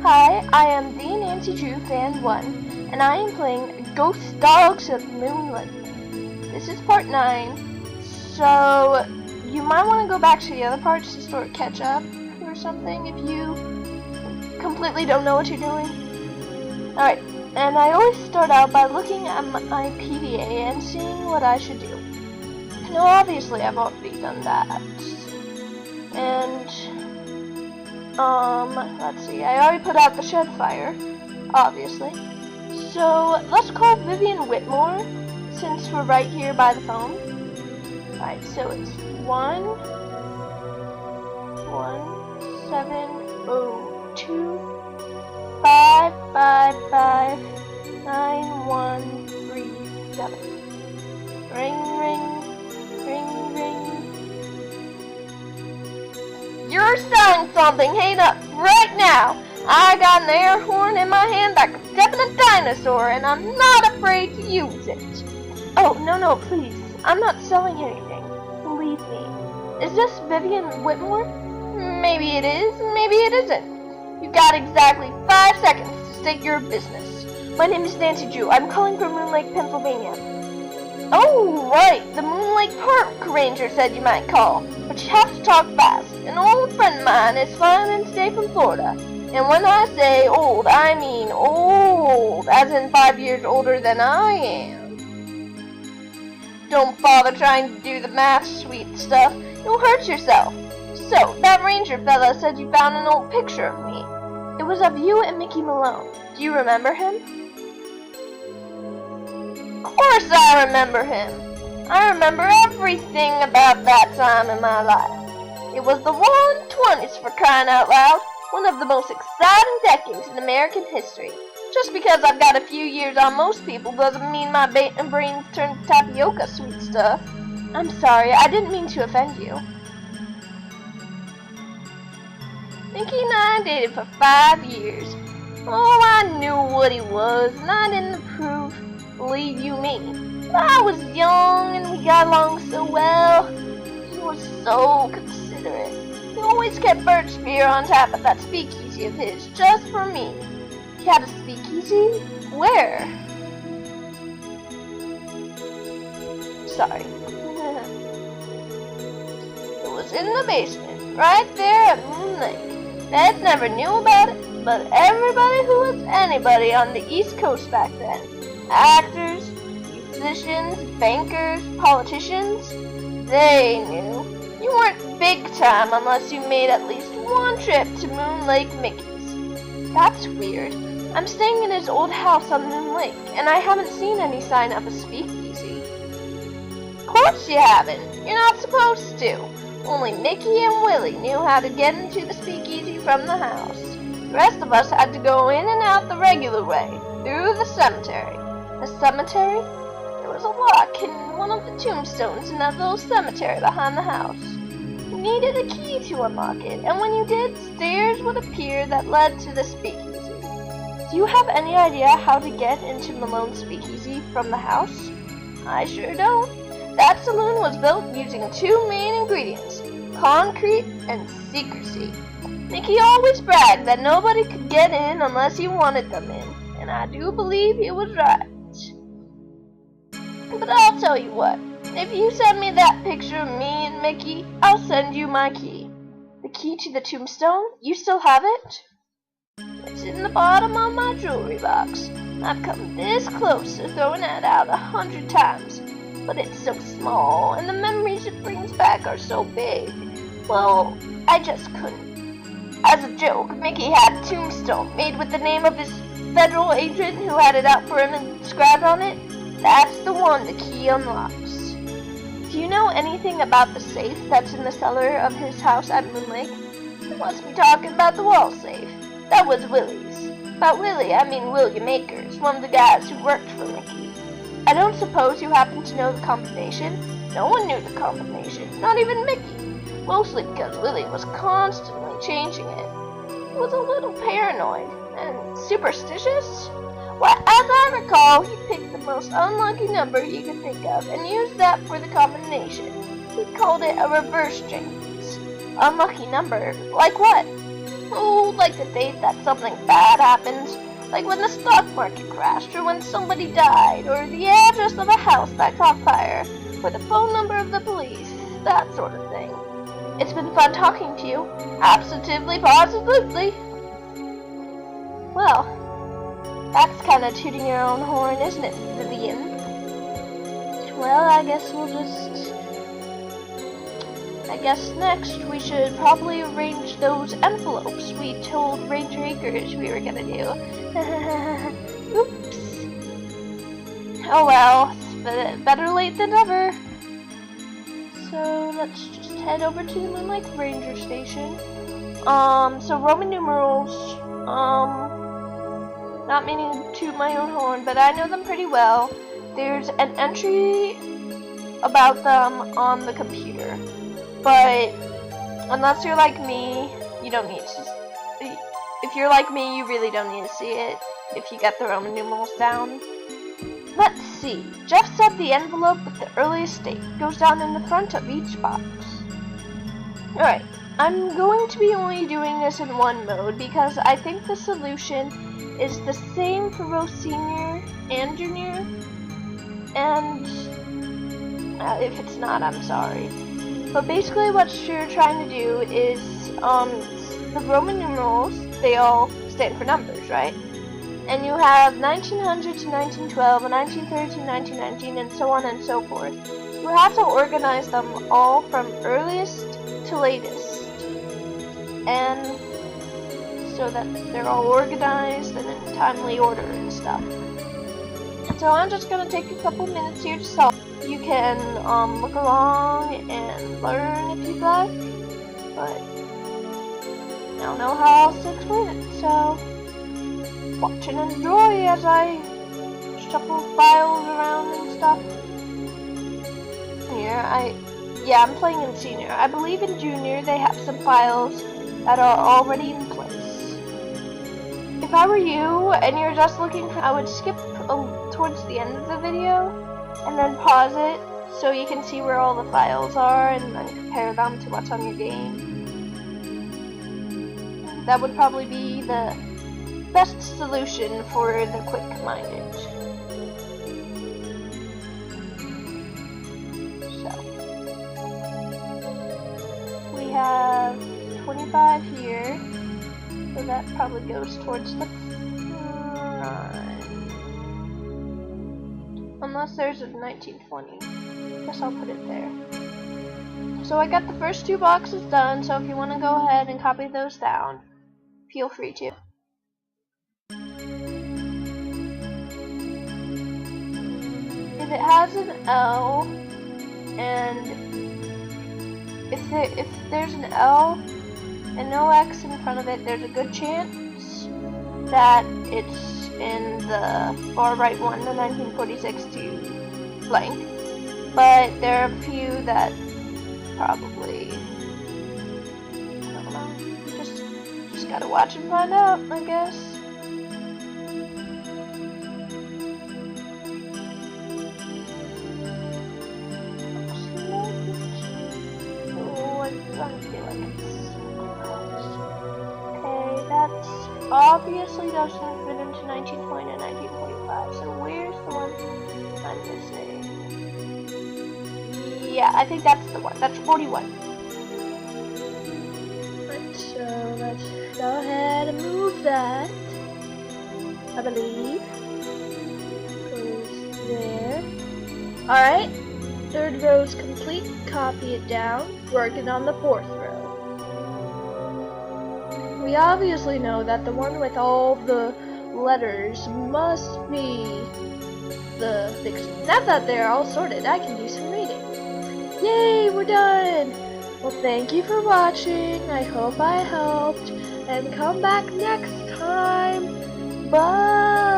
Hi, I am the Nancy Drew Fan 1, and I am playing Ghost Dogs of Moonlight. This is part 9, so you might want to go back to the other parts to sort of catch up or something if you completely don't know what you're doing. Alright, and I always start out by looking at my PDA and seeing what I should do. Now obviously I've already done that. And let's see, I already put out the shed fire, obviously. So let's call Vivian Whitmore, since we're right here by the phone. Alright, so it's 11702555937. Ring, ring, ring, ring. You're selling something, hang up right now. I got an air horn in my hand that could step in a dinosaur, and I'm not afraid to use it. Oh, no, please. I'm not selling anything. Believe me. Is this Vivian Whitmore? Maybe it is, maybe it isn't. You got exactly 5 seconds to state your business. My name is Nancy Drew. I'm calling from Moon Lake, Pennsylvania. Oh, right. The Moon Lake Park Ranger said you might call. But you have to talk fast. An old friend of mine is flying in today from Florida. And when I say old, I mean old, as in 5 years older than I am. Don't bother trying to do the math, sweet stuff. You'll hurt yourself. So, that ranger fella said you found an old picture of me. It was of you and Mickey Malone. Do you remember him? Of course I remember him. I remember everything about that time in my life. It was the 120s, for crying out loud. One of the most exciting decades in American history. Just because I've got a few years on most people doesn't mean my brain's turned to tapioca, sweet stuff. I'm sorry, I didn't mean to offend you. Mickey and I dated for 5 years. Oh, I knew what he was, and I didn't approve, believe you me. But I was young, and we got along so well. He was so considerate. He always kept birch beer on tap at that speakeasy of his, just for me. He had a speakeasy? Where? Sorry. It was in the basement, right there at Moon Lake. Dad never knew about it, but everybody who was anybody on the East Coast back then, actors, musicians, bankers, politicians, they knew. You weren't big time unless you made at least one trip to Moon Lake Mickey's. That's weird. I'm staying in his old house on Moon Lake, and I haven't seen any sign of a speakeasy. Of course you haven't. You're not supposed to. Only Mickey and Willie knew how to get into the speakeasy from the house. The rest of us had to go in and out the regular way, through the cemetery. The cemetery? There was a lock in one of the tombstones in that little cemetery behind the house. You needed a key to unlock it, and when you did, stairs would appear that led to the speakeasy. Do you have any idea how to get into Malone's speakeasy from the house? I sure don't. That saloon was built using 2 main ingredients, concrete and secrecy. Mickey always bragged that nobody could get in unless he wanted them in, and I do believe he was right. But I'll tell you what, if you send me that picture of me and Mickey, I'll send you my key. The key to the tombstone? You still have it? It's in the bottom of my jewelry box. I've come this close to throwing it out 100 times, but it's so small, and the memories it brings back are so big. Well, I just couldn't. As a joke, Mickey had a tombstone made with the name of his federal agent who had it out for him and inscribed on it. That's the one the key unlocks. Do you know anything about the safe that's in the cellar of his house at Moon Lake? You must be talking about the wall safe. That was Willie's. By Willie, I mean William Akers, one of the guys who worked for Mickey. I don't suppose you happen to know the combination? No one knew the combination, not even Mickey. Mostly because Willie was constantly changing it. He was a little paranoid and superstitious. Well, as I recall, he picked the most unlucky number he could think of and used that for the combination. He called it a reverse jinx. Unlucky number? Like what? Oh, like the date that something bad happens, like when the stock market crashed, or when somebody died, or the address of a house that caught fire, or the phone number of the police, that sort of thing. It's been fun talking to you. Absolutely, positively. Well, that's kind of tooting your own horn, isn't it, Vivian? Well, I guess next we should probably arrange those envelopes we told Ranger Acres we were gonna do. Oops. Oh well, it's better late than never. So let's just head over to the Moonlight Ranger Station. So Roman numerals, not meaning to toot my own horn, but I know them pretty well. There's an entry about them on the computer, but unless you're like me, you don't need to. If you're like me, you really don't need to see it if you get the Roman numerals down. Let's see. Jeff said the envelope with the earliest date goes down in the front of each box. Alright, I'm going to be only doing this in one mode because I think the solution is the same for both senior and junior. And if it's not, I'm sorry. But basically what you're trying to do is, the Roman numerals, they all stand for numbers, right? And you have 1900 to 1912, and 1930 to 1919, and so on and so forth. You have to organize them all from earliest to latest. And so that they're all organized and in timely order and stuff. So I'm just going to take a couple minutes here to solve. You can look along and learn if you'd like, but I don't know how else to explain it, so watch and enjoy as I shuffle files around and stuff. Here, I'm playing in senior. I believe in junior they have some files that are already in place. If I were you and you're just looking for, I would skip towards the end of the video and then pause it so you can see where all the files are and then compare them to what's on your game. That would probably be the best solution for the quick-minded. So, we have 25 here, so that probably goes towards the front. Unless there's a 1920. Guess I'll put it there. So I got the first two boxes done, so if you want to go ahead and copy those down, feel free to. If it has an L, and if there's an L and no X in front of it, there's a good chance that it's in the far right one, the 1946 to blank. But there are a few that probably, I don't know, just gotta watch and find out, I guess. Okay, that's obviously doesn't fit into 1920 and 1945, so where's the one I'm missing? Yeah, I think that's the one. That's 41. So let's go ahead and move that, I believe. Goes there. Alright, third row's complete. Copy it down. Working on the fourth row. We obviously know that the one with all the letters must be the fixed. Now that they're all sorted, I can do some reading. Yay, we're done! Well, thank you for watching. I hope I helped. And come back next time. Bye!